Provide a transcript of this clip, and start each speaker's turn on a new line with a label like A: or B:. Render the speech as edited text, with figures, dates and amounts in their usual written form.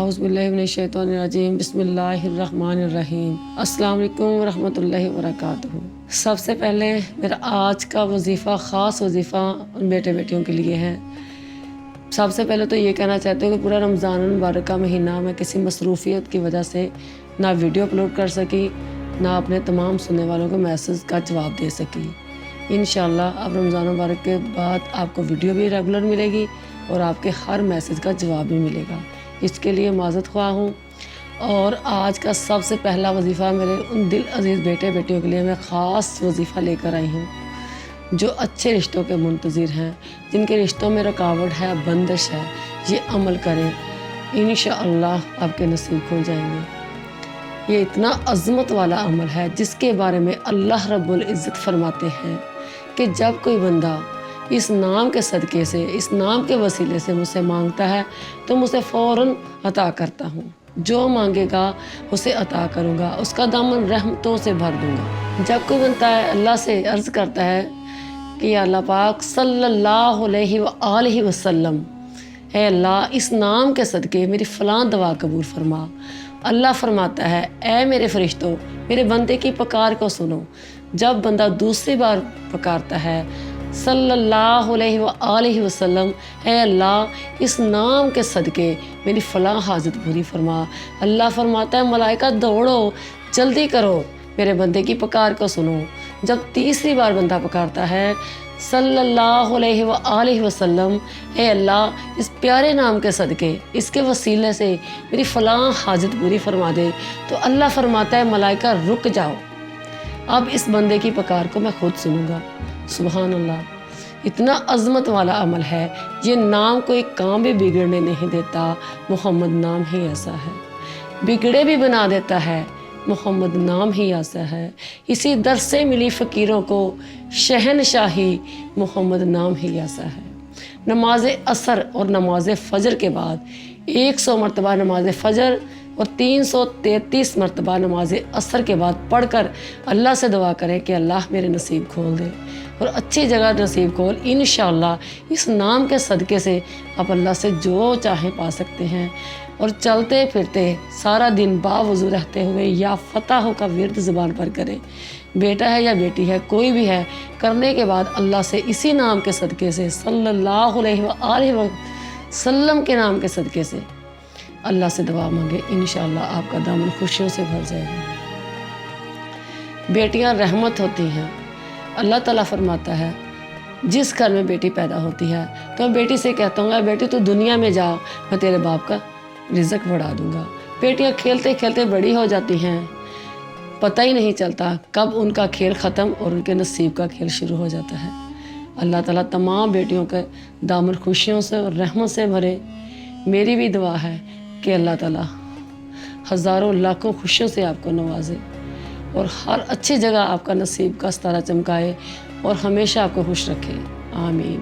A: औज़ुबिल्लाहि मिनश्शैतानिर्रजीम बिस्मिल्लाहिर्रहमानिर्रहीम अस्सलाम वालेकुम वरहमतुल्लाहि वबरकातुहू। सबसे पहले मेरा आज का वजीफ़ा ख़ास वजीफ़ा उन बेटे बेटियों के लिए है। सबसे पहले तो ये कहना चाहती हूँ कि पूरा रमज़ान मुबारक का महीना मैं किसी मसरूफ़ियत की वजह से ना वीडियो अपलोड कर सकी, ना अपने तमाम सुनने वालों को मैसेज का जवाब दे सकी। इंशाअल्लाह अब रमज़ान मुबारक के बाद आपको वीडियो भी रेगुलर मिलेगी और आपके हर मैसेज का जवाब भी मिलेगा। इसके लिए माज़रत ख़्वाह हूँ। और आज का सबसे पहला वजीफ़ा मेरे उन दिल अज़ीज़ बेटे बेटियों के लिए मैं ख़ास वजीफ़ा लेकर आई हूँ जो अच्छे रिश्तों के मुंतज़िर हैं, जिनके रिश्तों में रुकावट है, बंदिश है। ये अमल करें, इंशाअल्लाह आपके नसीब खुल जाएंगे। ये इतना अज़मत वाला अमल है जिसके बारे में अल्लाह रब्बुल इज़्ज़त फरमाते हैं कि जब कोई बंदा इस नाम के सदक़े से, इस नाम के वसीले से मुझसे मांगता है तो मुझसे फ़ौरन अता करता हूँ। जो मांगेगा उसे अता करूँगा, उसका दामन रहमतों से भर दूँगा। जब कोई बनता है अल्लाह से अर्ज़ करता है कि अल्लाह पाक सल्लल्लाहु अलैहि वसल्लम, है अल्लाह इस नाम के सदक़े मेरी फ़लाँ दवा कबूल फरमा। अल्लाह फरमाता है, ऐ मेरे फ़रिश्तों, मेरे बंदे की पुकार को सुनो। जब बंदा दूसरी बार पुकारता है सल्लल्लाहु अलैहि वसल्लम, है अल्लाह इस नाम के सदक़े मेरी फ़लाँ हाजत पूरी फरमा। अल्लाह फरमाता है, मलाइका दौड़ो, जल्दी करो, मेरे बंदे की पुकार को सुनो। जब तीसरी बार बंदा पुकारता है सल्लल्लाहु अलैहि वसल्लम, है अल्लाह इस प्यारे नाम के सदक़े, इसके वसीले से मेरी फ़लाँ हाजत पूरी फरमा दे, तो अल्लाह फरमाता है, मलाइका रुक जाओ, अब इस बंदे की पुकार को मैं खुद सुनूंगा। सुभान अल्लाह, इतना अज़मत वाला अमल है। ये नाम कोई काम भी बिगड़ने नहीं देता, मोहम्मद नाम ही ऐसा है। बिगड़े भी बना देता है, मोहम्मद नाम ही ऐसा है। इसी दर से मिली फ़कीरों को शहनशाही, मोहम्मद नाम ही ऐसा है। नमाज असर और नमाज फ़जर के बाद 100 मरतबा नमाज फ़जर और 333 मरतबा नमाज असर के बाद पढ़कर अल्लाह से दुआ करें कि अल्लाह मेरे नसीब खोल दे और अच्छी जगह नसीब खोल। इंशाअल्लाह इस नाम के सदक़े से आप अल्लाह से जो चाहें पा सकते हैं। और चलते फिरते सारा दिन बावज़ू रहते हुए या फ़तह का विर्द ज़ुबान पर करें। बेटा है या बेटी है, कोई भी है, करने के बाद अल्लाह से इसी नाम के सदक़े से, सल्लल्लाहु अलैहि वसल्लम के नाम के सदक़े से अल्लाह से दुआ मांगे। इंशाअल्लाह आपका दामन खुशियों से भर जाएगा। बेटियां रहमत होती हैं। अल्लाह ताला फरमाता है, जिस घर में बेटी पैदा होती है तो मैं बेटी से कहता हूँ, बेटी तू दुनिया में जा, मैं तेरे बाप का रिज़्क़ बढ़ा दूँगा। बेटियां खेलते खेलते बड़ी हो जाती हैं, पता ही नहीं चलता कब उनका खेल ख़त्म और उनके नसीब का खेल शुरू हो जाता है। अल्लाह ताला तमाम बेटियों के दामन खुशियों से और रहमत से भरे। मेरी भी दुआ है कि अल्लाह ताला हज़ारों लाखों खुशियों से आपको नवाजे और हर अच्छी जगह आपका नसीब का सितारा चमकाए और हमेशा आपको खुश रखे। आमीन।